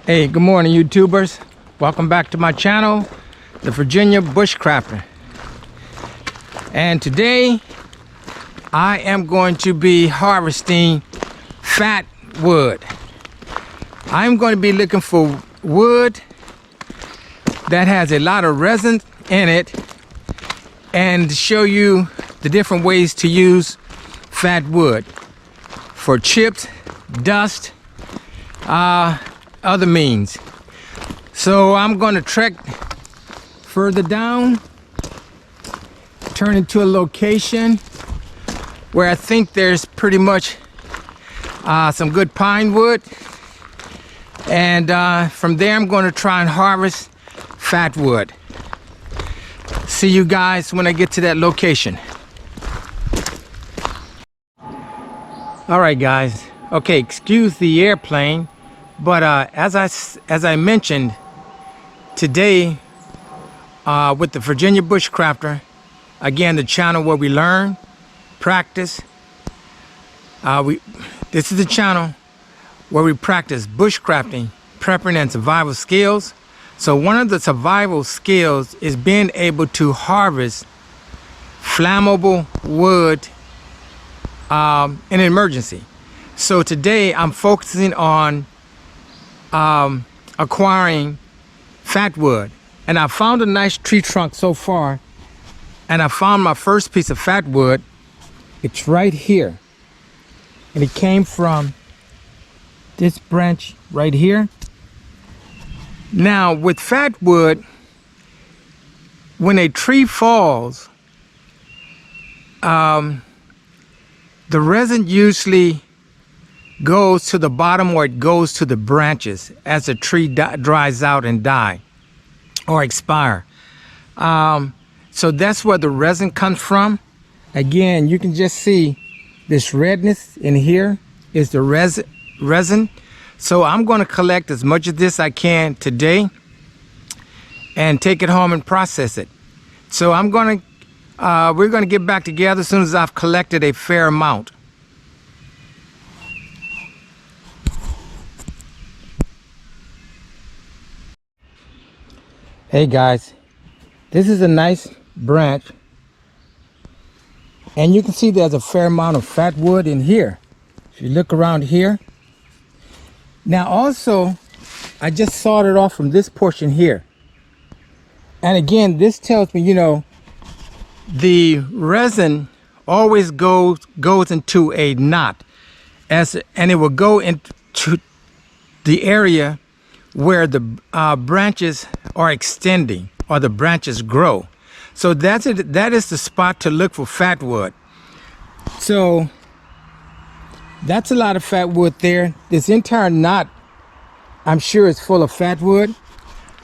Hey, good morning, YouTubers. Welcome back to my channel, the Virginia Bushcrafter. And today I am going to be harvesting fat wood. I'm going to be looking for wood that has a lot of resin in it and show you the different ways to use fat wood for chips, dust, other means. So I'm going to trek further down, turn into a location where I think there's pretty much some good pine wood, and from there I'm going to try and harvest fat wood. See you guys when I get to that location. All right, guys. Okay, excuse the airplane, but as I mentioned today with the Virginia Bushcrafter, again, the channel where we learn, practice. This is the channel where we practice bushcrafting, prepping, and survival skills. So one of the survival skills is being able to harvest flammable wood in an emergency. So today I'm focusing on acquiring fat wood, and I found a nice tree trunk so far, and I found my first piece of fat wood. It's right here, and it came from this branch right here. Now with fat wood, when a tree falls, the resin usually goes to the bottom, or it goes to the branches as the tree dries out and die or expire. So that's where the resin comes from. Again, you can just see this redness in here is the resin. So I'm going to collect as much of this I can today and take it home and process it. So we're going to get back together as soon as I've collected a fair amount. Hey guys, this is a nice branch, and you can see there's a fair amount of fat wood in here. If you look around here. Now also, I just sawed it off from this portion here. And again, this tells me, you know, the resin always goes into a knot, and it will go into the area where the branches are extending, or the branches grow. So that is the spot to look for fat wood. So that's a lot of fat wood there. This entire knot, I'm sure, is full of fat wood.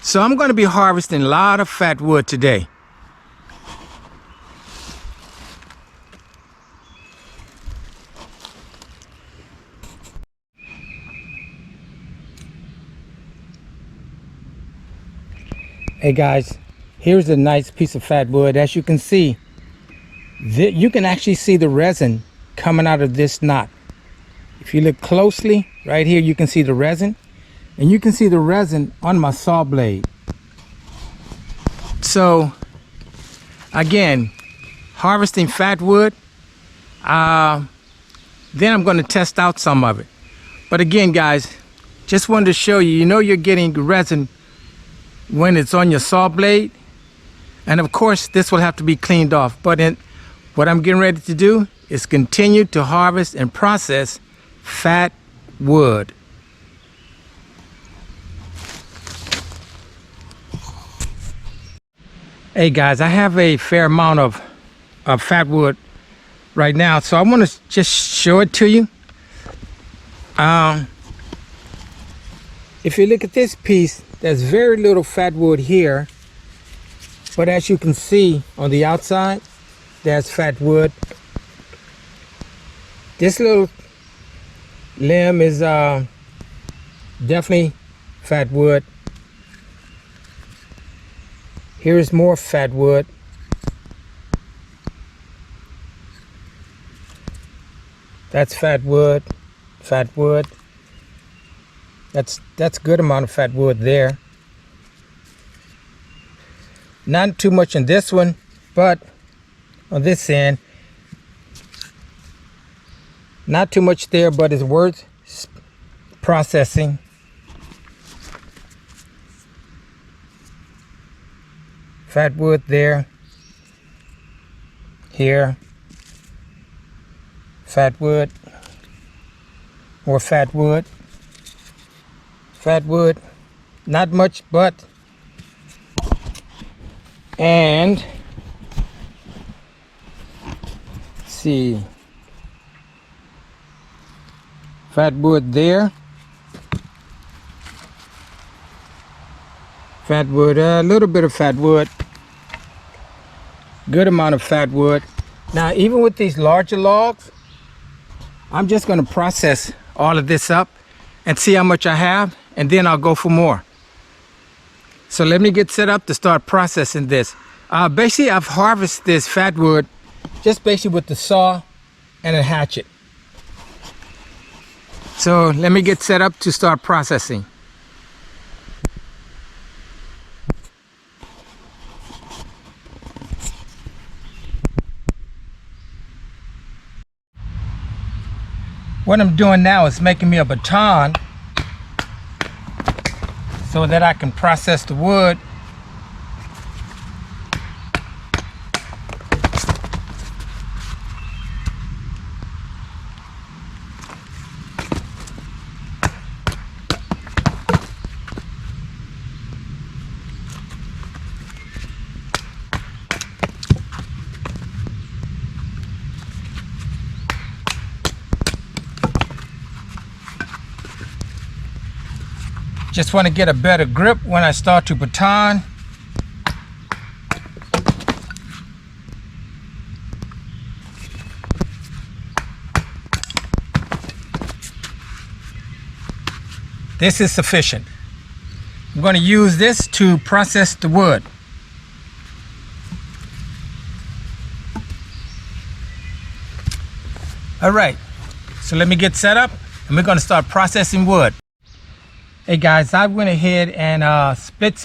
So I'm going to be harvesting a lot of fat wood today. Hey guys, here's a nice piece of fat wood. As you can see, you can actually see the resin coming out of this knot. If you look closely, right here, you can see the resin, and you can see the resin on my saw blade. So again, harvesting fat wood, then I'm going to test out some of it. But again, guys, just wanted to show you, you know, you're getting resin when it's on your saw blade, and of course this will have to be cleaned off. But what I'm getting ready to do is continue to harvest and process fat wood. Hey guys, I have a fair amount of fat wood right now, so I want to just show it to you. If you look at this piece, there's very little fat wood here, but as you can see on the outside, there's fat wood. This little limb is definitely fat wood. Here is more fat wood. That's fat wood, fat wood. That's good amount of fat wood there. Not too much in this one, but on this end, not too much there, but it's worth processing. Fat wood there, here, fat wood, more fat wood, not much, but, and let's see, fat wood there, fat wood, a little bit of fat wood, good amount of fat wood. Now, even with these larger logs, I'm just going to process all of this up and see how much I have, and then I'll go for more. So let me get set up to start processing this. Basically, I've harvested this fat wood just basically with the saw and a hatchet. So let me get set up to start processing. What I'm doing now is making me a baton so that I can process the wood. Just want to get a better grip when I start to baton. This is sufficient. I'm going to use this to process the wood. All right, so let me get set up and we're going to start processing wood. Hey guys, I went ahead and split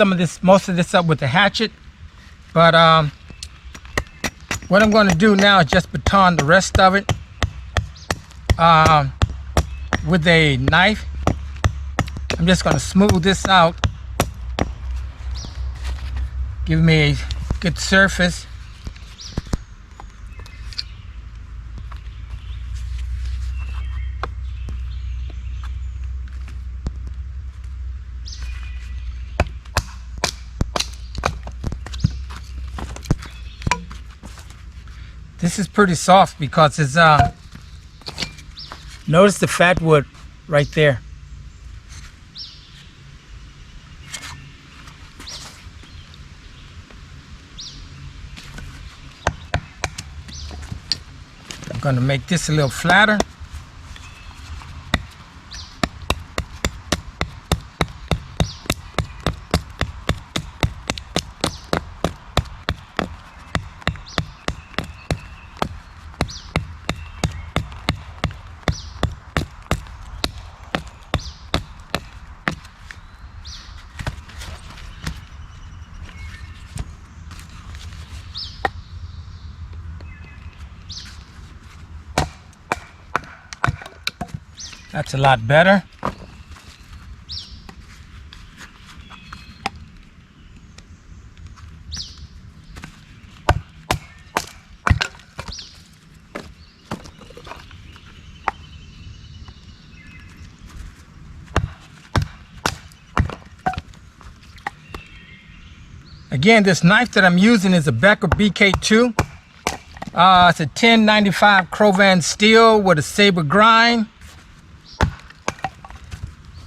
most of this up with a hatchet, but what I'm going to do now is just baton the rest of it with a knife. I'm just going to smooth this out, give me a good surface. This is pretty soft because it's notice the fat wood right there. I'm going to make this a little flatter. That's a lot better. Again, this knife that I'm using is a Becker BK2. It's a 1095 Crovan steel with a saber grind.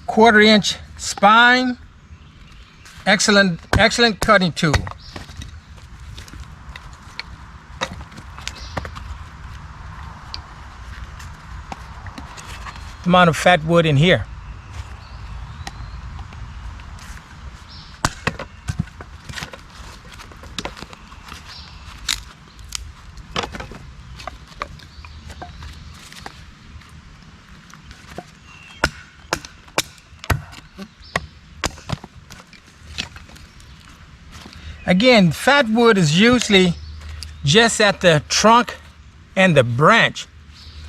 1/4 inch spine. Excellent cutting tool. Amount of fat wood in here. Again, fat wood is usually just at the trunk and the branch.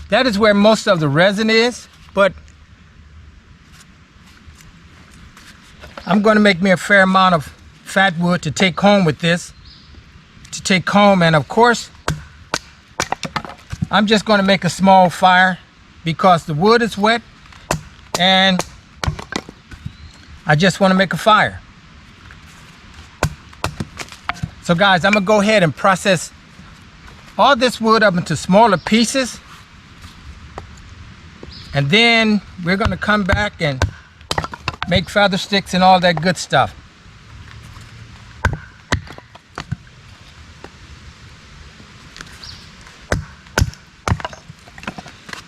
That is where most of the resin is, but I'm going to make me a fair amount of fat wood to take home with this. And of course, I'm just going to make a small fire because the wood is wet and I just want to make a fire. So guys, I'm going to go ahead and process all this wood up into smaller pieces. And then we're going to come back and make feather sticks and all that good stuff.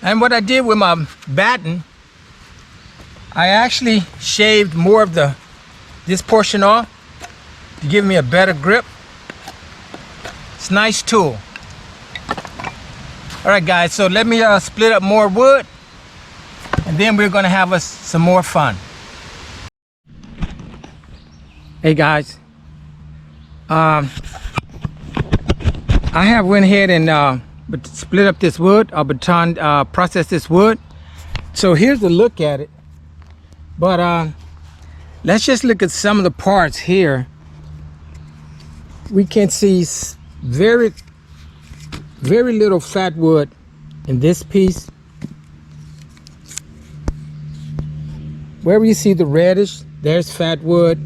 And what I did with my batten, I actually shaved more of this portion off to give me a better grip. It's a nice tool. All right guys, so let me split up more wood and then we're gonna have us some more fun. Hey guys, I have went ahead and split up this wood, process this wood. So here's a look at it. But let's just look at some of the parts here. We can see very little fat wood in this piece. Wherever you see the reddish, there's fat wood.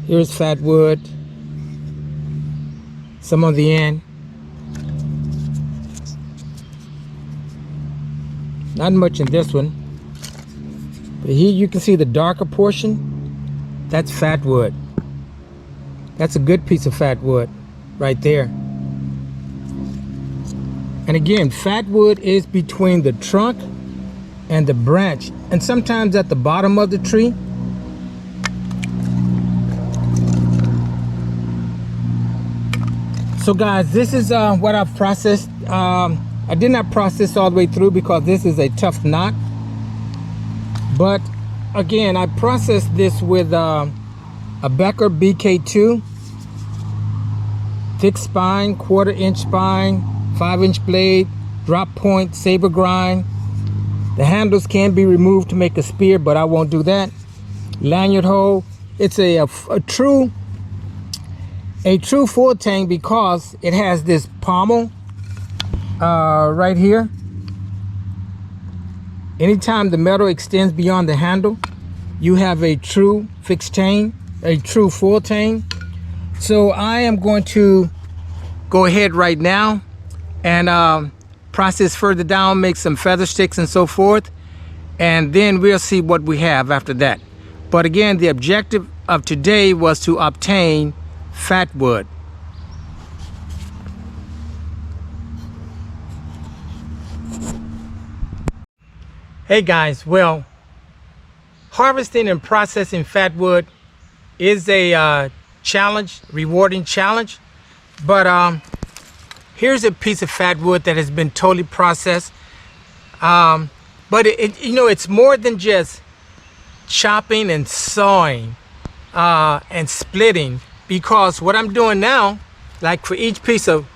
Here's fat wood. Some on the end. Not much in this one. But here you can see the darker portion. That's fat wood. That's a good piece of fat wood right there. And again, fat wood is between the trunk and the branch, and sometimes at the bottom of the tree. So guys, this is what I've processed. I did not process all the way through because this is a tough knot. But again, I processed this with a Becker BK2. Thick spine, 1/4 inch spine, 5-inch blade, drop point, saber grind. The handles can be removed to make a spear, but I won't do that. Lanyard hole. It's a true full tang because it has this pommel right here. Anytime the metal extends beyond the handle, you have a true fixed tang, a true full tang. So I am going to go ahead right now and process further down, make some feather sticks and so forth, and then we'll see what we have after that. But again, the objective of today was to obtain fat wood. Hey guys, well, harvesting and processing fat wood is a challenge, rewarding challenge. But here's a piece of fat wood that has been totally processed. But it's more than just chopping and sawing and splitting, because what I'm doing now, like for each piece of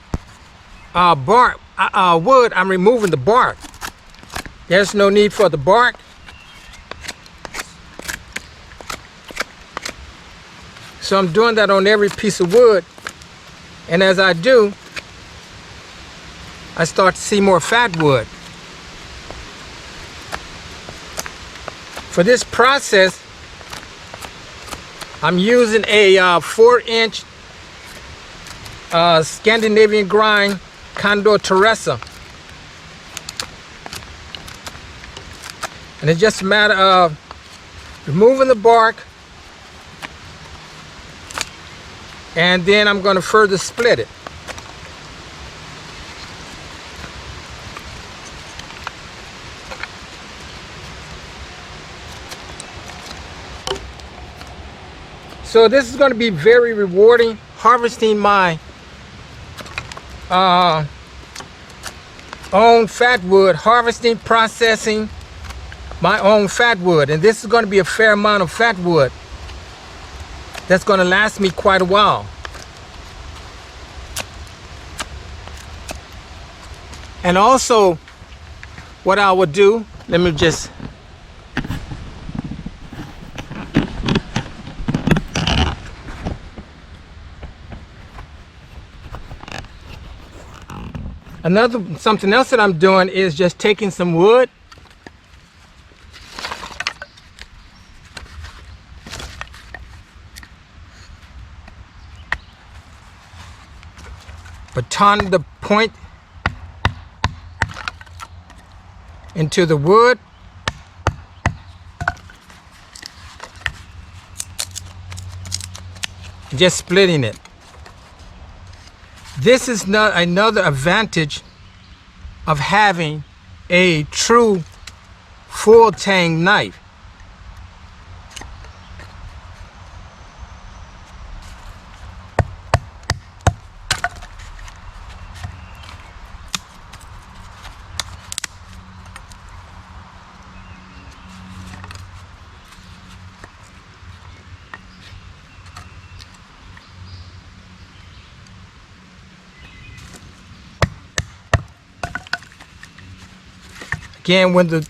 wood, I'm removing the bark. There's no need for the bark. So I'm doing that on every piece of wood. And as I do, I start to see more fat wood. For this process, I'm using a 4-inch Scandinavian grind Condor Teresa. And it's just a matter of removing the bark, and then I'm going to further split it. So this is going to be very rewarding, harvesting my own fat wood, harvesting, processing my own fat wood. And this is going to be a fair amount of fat wood. that's going to last me quite a while. And also, what I would do, let me just something else that I'm doing is just taking some wood baton the point into the wood, just splitting it. This is not another advantage of having a true full tang knife. Again, when the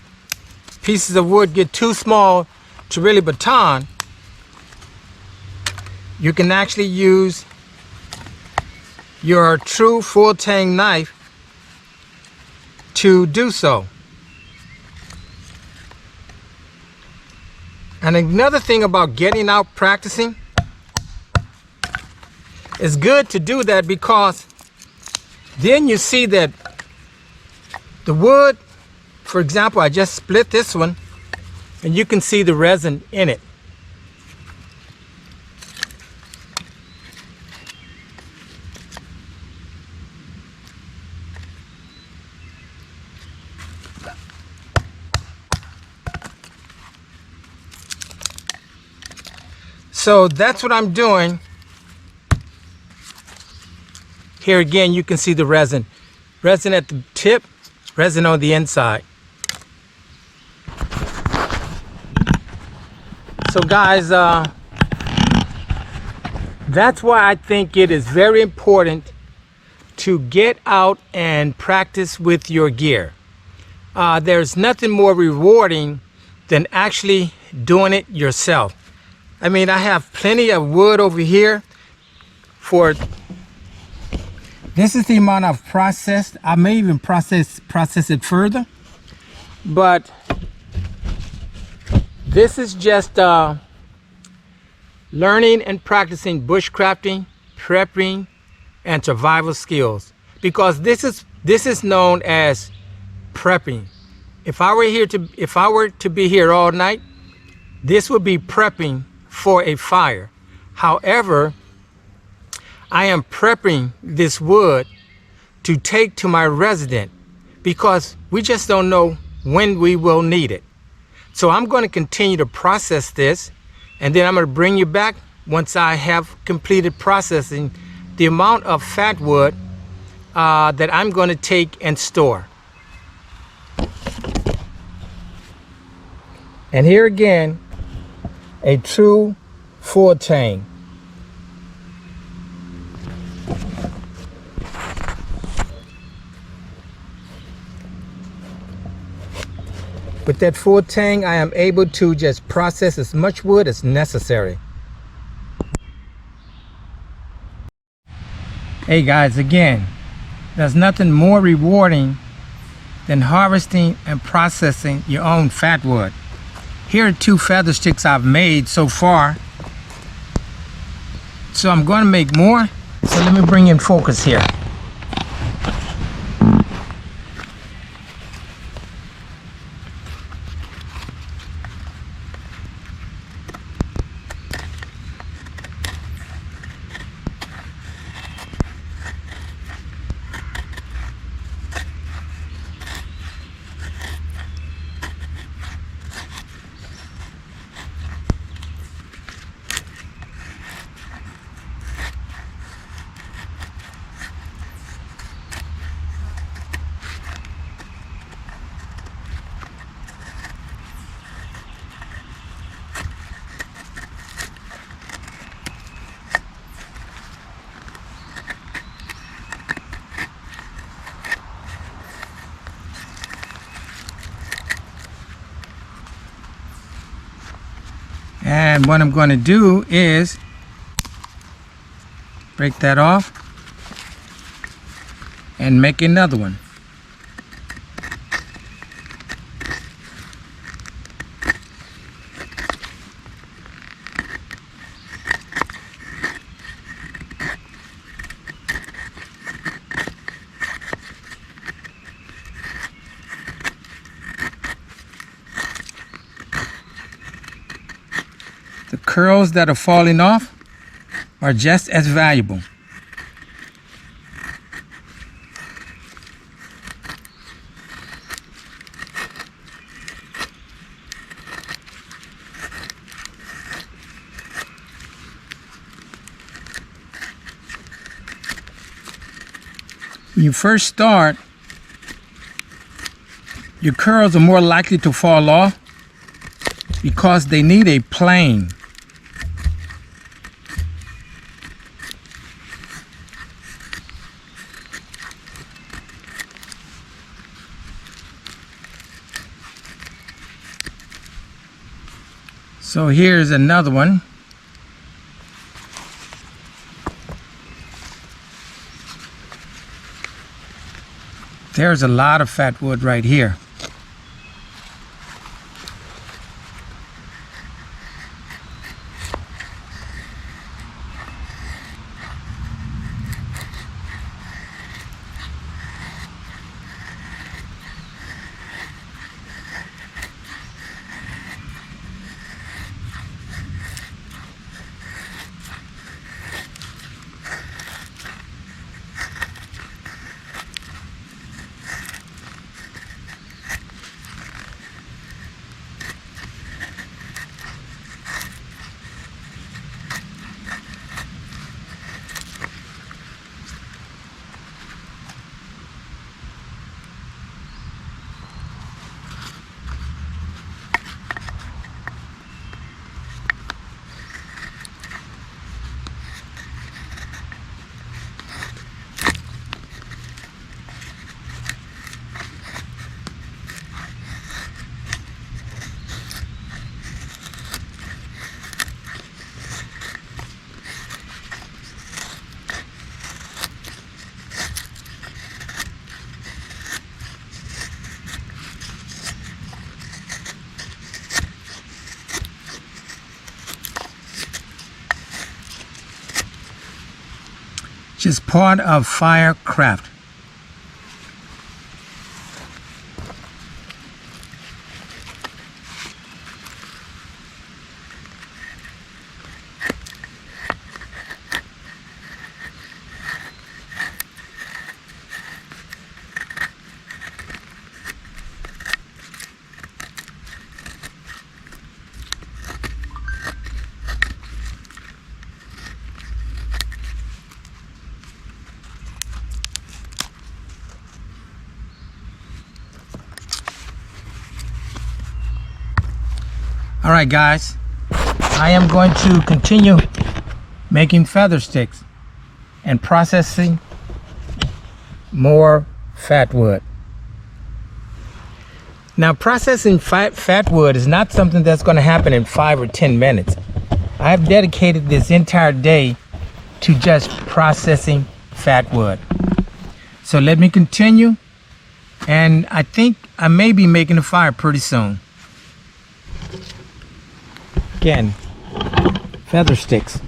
pieces of wood get too small to really baton, you can actually use your true full tang knife to do so. And another thing about getting out practicing, it's good to do that because then you see that the wood, for example, I just split this one and you can see the resin in it. So that's what I'm doing. Here again, you can see the resin. Resin at the tip, resin on the inside. So guys, that's why I think it is very important to get out and practice with your gear. There's nothing more rewarding than actually doing it yourself. I mean, I have plenty of wood over here for, this is the amount I've processed. I may even process it further, but this is just learning and practicing bushcrafting, prepping, and survival skills. Because this is known as prepping. If I were to be here all night, this would be prepping for a fire. However, I am prepping this wood to take to my resident because we just don't know when we will need it. So I'm going to continue to process this, and then I'm going to bring you back once I have completed processing the amount of fat wood that I'm going to take and store. And here again, a true full tang. With that full tang, I am able to just process as much wood as necessary. Hey guys, again, there's nothing more rewarding than harvesting and processing your own fat wood. Here are 2 feather sticks I've made so far. So I'm going to make more. So let me bring in focus here. And what I'm going to do is break that off and make another one. The curls that are falling off are just as valuable. When you first start, your curls are more likely to fall off because they need a plane. So here's another one. There's a lot of fat wood right here. Just part of firecraft. All right, guys, I am going to continue making feather sticks and processing more fat wood. Now, processing fat wood is not something that's going to happen in 5 or 10 minutes. I've dedicated this entire day to just processing fat wood. So let me continue, and I think I may be making a fire pretty soon. Again, feather sticks.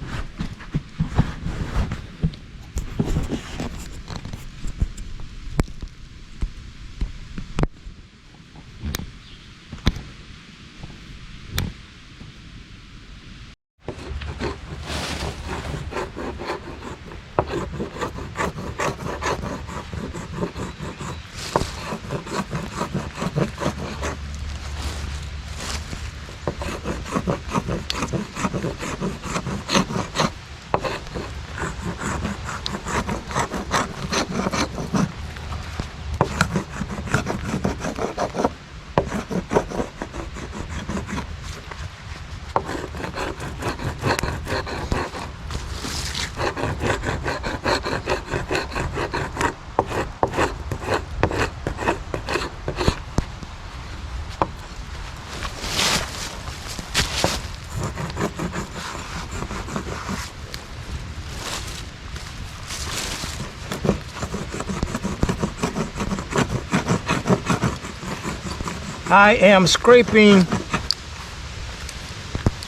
I am scraping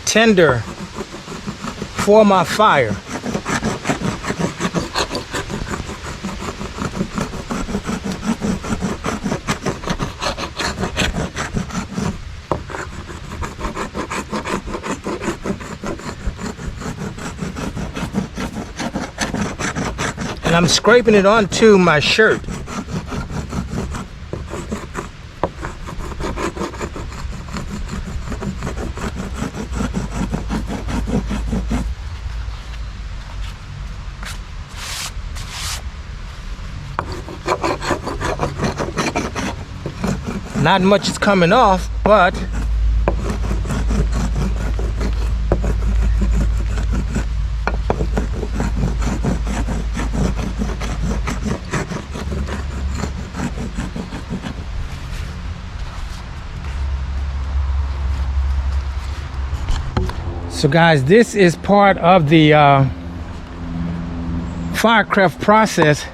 tinder for my fire. And I'm scraping it onto my shirt. Not much is coming off, but so guys, this is part of the firecraft process.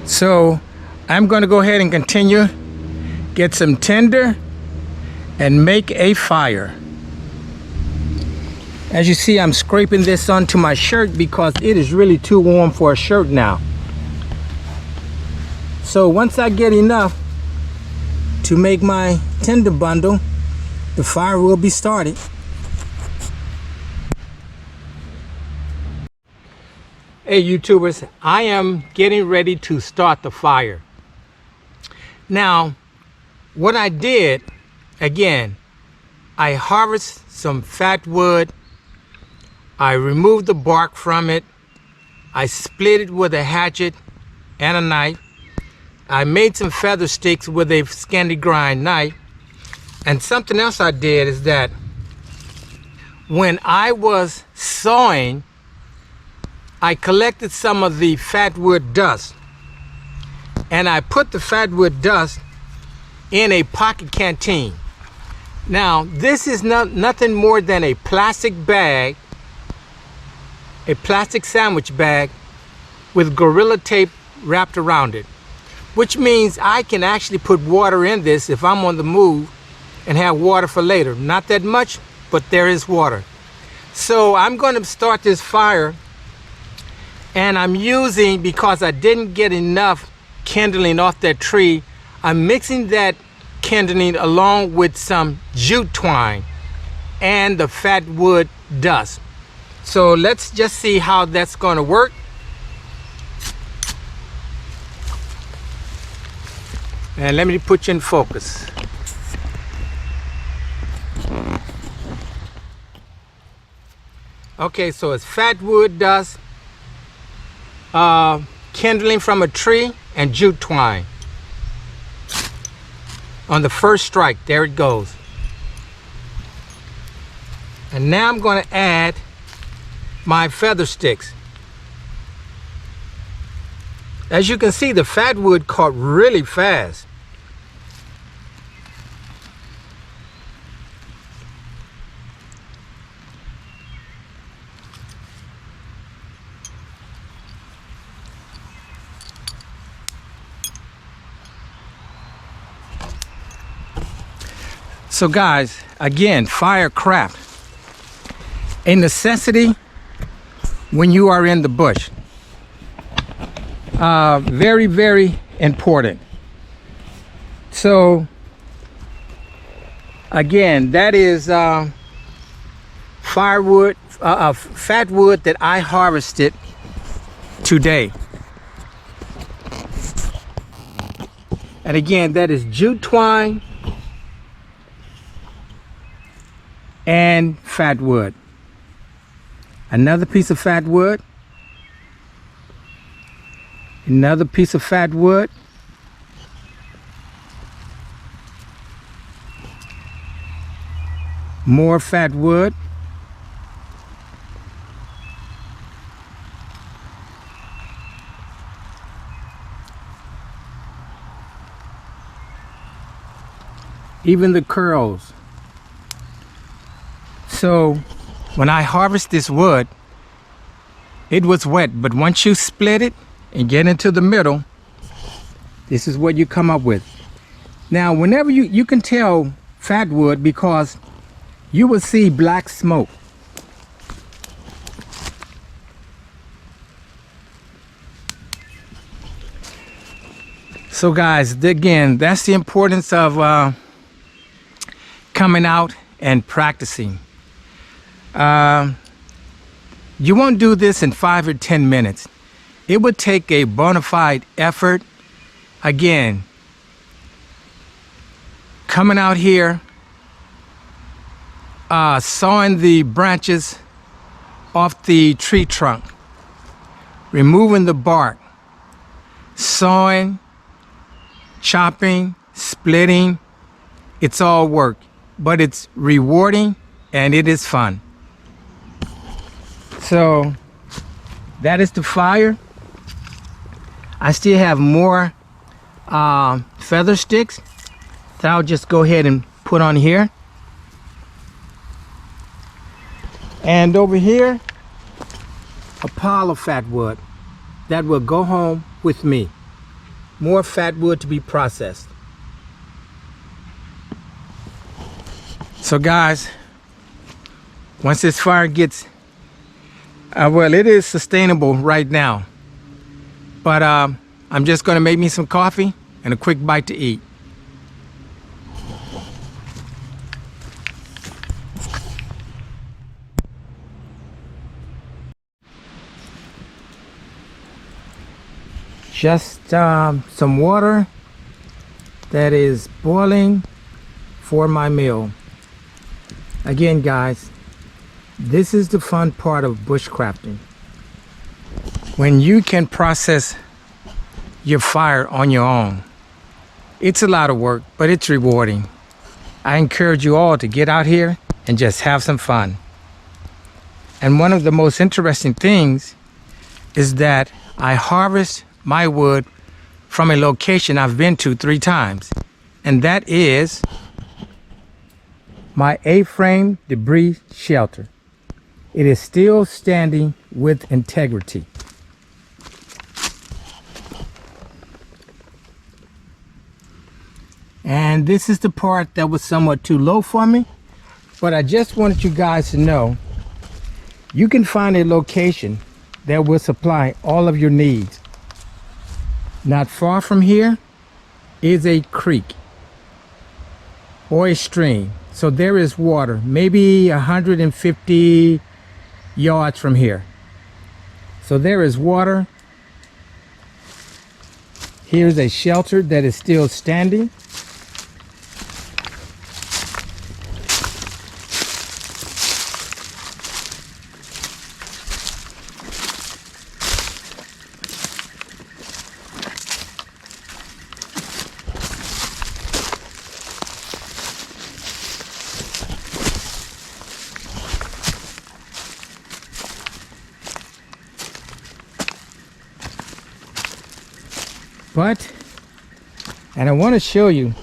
So I'm going to go ahead and continue, get some tinder, and make a fire. As you see, I'm scraping this onto my shirt because it is really too warm for a shirt now. So once I get enough to make my tinder bundle, the fire will be started. Hey YouTubers, I am getting ready to start the fire. Now, what I did, again, I harvested some fat wood, I removed the bark from it, I split it with a hatchet and a knife, I made some feather sticks with a Scandi grind knife, and something else I did is that when I was sawing, I collected some of the fat wood dust and I put the fat wood dust in a pocket canteen. Now this is nothing more than a plastic bag, a plastic sandwich bag with Gorilla Tape wrapped around it, which means I can actually put water in this if I'm on the move and have water for later. Not that much, but there is water. So I'm going to start this fire. And I'm using, because I didn't get enough kindling off that tree, I'm mixing that kindling along with some jute twine and the fat wood dust. So let's just see how that's going to work. And let me put you in focus. Okay, so it's fat wood dust, kindling from a tree, and jute twine. On the first strike, there it goes. And now I'm going to add my feather sticks. As you can see, the fat wood caught really fast. So guys, again, firecraft, a necessity when you are in the bush. Very, very important. So again, that is firewood, fat wood that I harvested today. And again, that is jute twine and fat wood. Another piece of fat wood. Another piece of fat wood. More fat wood. Even the curls. So When I harvest this wood, it was wet, but once you split it and get into the middle, this is what you come up with. Now, whenever you can tell fat wood because you will see black smoke. So guys, again, that's the importance of coming out and practicing. You won't do this in 5 or 10 minutes. It would take a bona fide effort. Again, coming out here, sawing the branches off the tree trunk, removing the bark, sawing, chopping, splitting. It's all work, but it's rewarding and it is fun. So that is the fire. I still have more feather sticks that I'll just go ahead and put on here. And over here, a pile of fat wood that will go home with me. More fat wood to be processed. So guys, once this fire gets, well, it is sustainable right now, but I'm just gonna make me some coffee and a quick bite to eat. Just some water that is boiling for my meal. Again, guys, this is the fun part of bushcrafting. When you can process your fire on your own. It's a lot of work, but it's rewarding. I encourage you all to get out here and just have some fun. And one of the most interesting things is that I harvest my wood from a location I've been to 3 times, and that is my A-frame debris shelter. It is still standing with integrity. And this is the part that was somewhat too low for me, but I just wanted you guys to know you can find a location that will supply all of your needs. Not far from here is a creek or a stream. So there is water, maybe 150 yards from here. So there is water. Here's a shelter that is still standing. And I want to show you,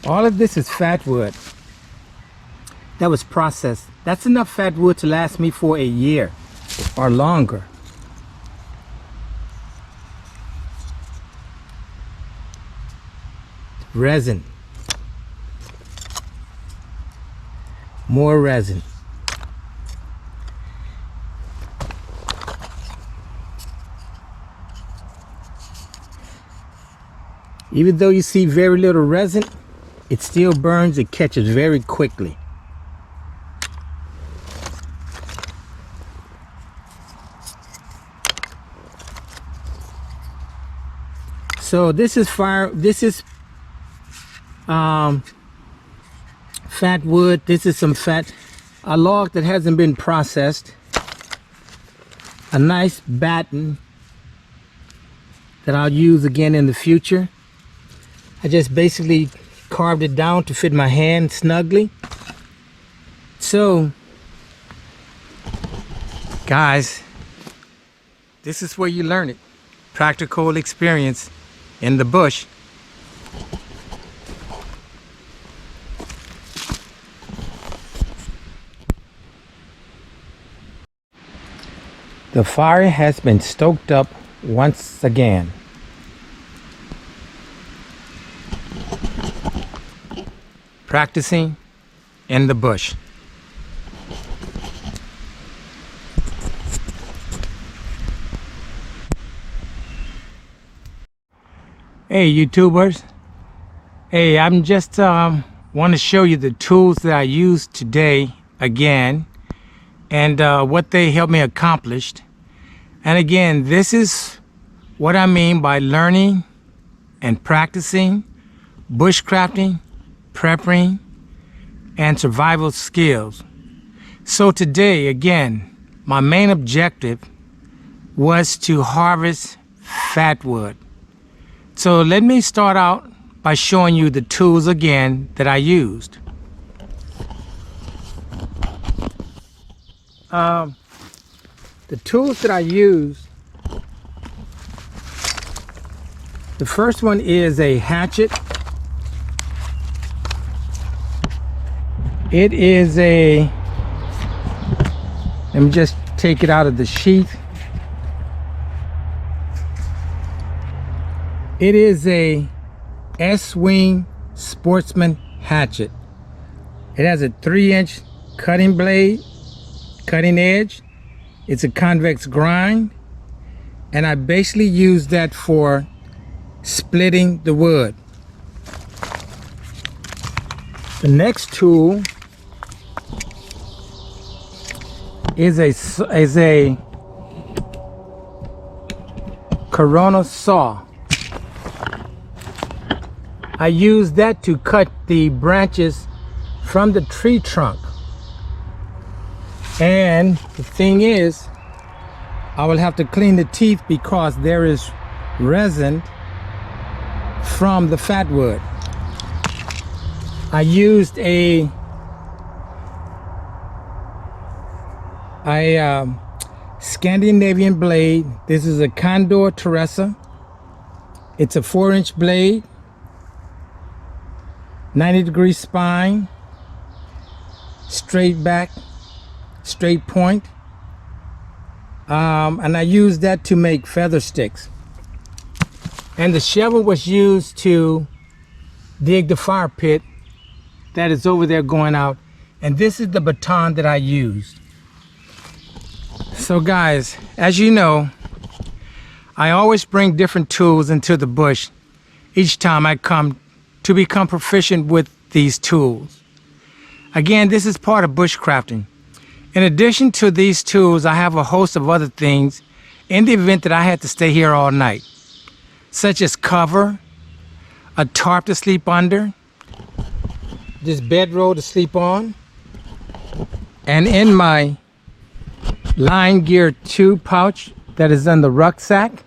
all of this is fat wood that was processed. That's enough fat wood to last me for a year or longer. Resin. More resin. Even though you see very little resin, it still burns. It catches very quickly. So this is fire. This is fat wood. This is some fat, a log that hasn't been processed. A nice batten that I'll use again in the future. I just basically carved it down to fit my hand snugly. So, guys, this is where you learn it. Practical experience in the bush. The fire has been stoked up once again. Practicing in the bush. Hey YouTubers. Hey, I'm just want to show you the tools that I used today again, and what they helped me accomplish. And again, this is what I mean by learning and practicing bushcrafting, prepping, and survival skills. So today, again, my main objective was to harvest fatwood. So let me start out by showing you the tools again that I used. The tools that I used, the first one is a hatchet. It is a, let me just take it out of the sheath. It is a S-Wing Sportsman hatchet. It has a 3-inch cutting blade, cutting edge. It's a convex grind, and I basically use that for splitting the wood. The next tool is a Corona saw. I use that to cut the branches from the tree trunk. And the thing is, I will have to clean the teeth because there is resin from the fatwood. I used a Scandinavian blade. This is a Condor Teresa. It's a 4-inch blade, 90-degree spine, straight back, straight point. And I used that to make feather sticks. And the shovel was used to dig the fire pit that is over there going out. And this is the baton that I used. So guys, as you know, I always bring different tools into the bush each time I come to become proficient with these tools. Again, this is part of bushcrafting. In addition to these tools, I have a host of other things in the event that I had to stay here all night, such as cover, a tarp to sleep under, this bedroll to sleep on, and in my Line Gear 2 pouch that is in the rucksack,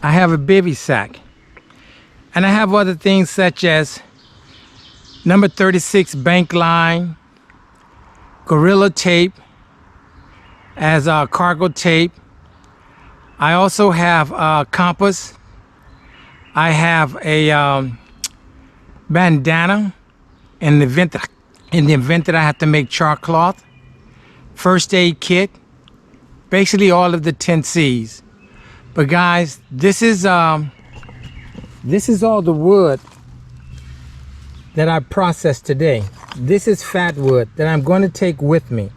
I have a bivy sack. And I have other things such as number 36 bank line, Gorilla tape as cargo tape. I also have a compass. I have a bandana in the event that I have to make char cloth, first aid kit, basically all of the 10 C's. But guys, this is all the wood that I processed today. This is fatwood that I'm going to take with me.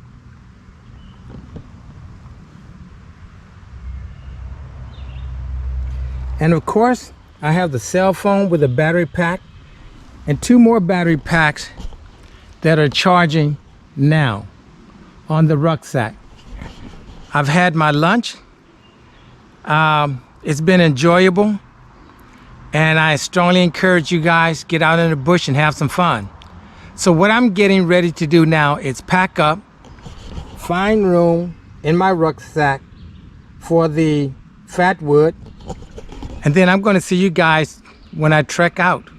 And of course, I have the cell phone with a battery pack and 2 more battery packs that are charging now on the rucksack. I've had my lunch. It's been enjoyable, and I strongly encourage you guys get out in the bush and have some fun. So what I'm getting ready to do now is pack up, find room in my rucksack for the fatwood, and then I'm going to see you guys when I trek out.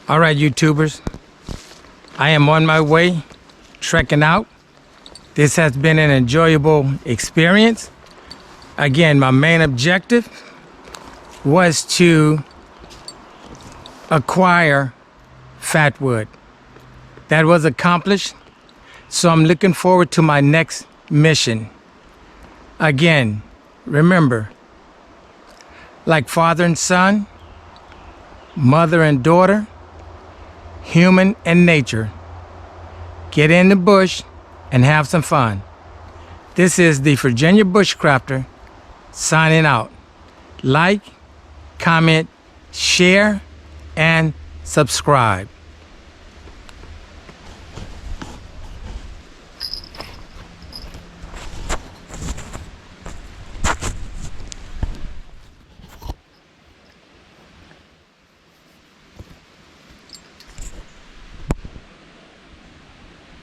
All right, YouTubers, I am on my way trekking out. This has been an enjoyable experience. Again, my main objective was to acquire fatwood. That was accomplished, so I'm looking forward to my next mission. Again, remember, like father and son, mother and daughter, human and nature, get in the bush and have some fun. This is the Virginia Bushcrafter signing out. Like, comment, share, and subscribe.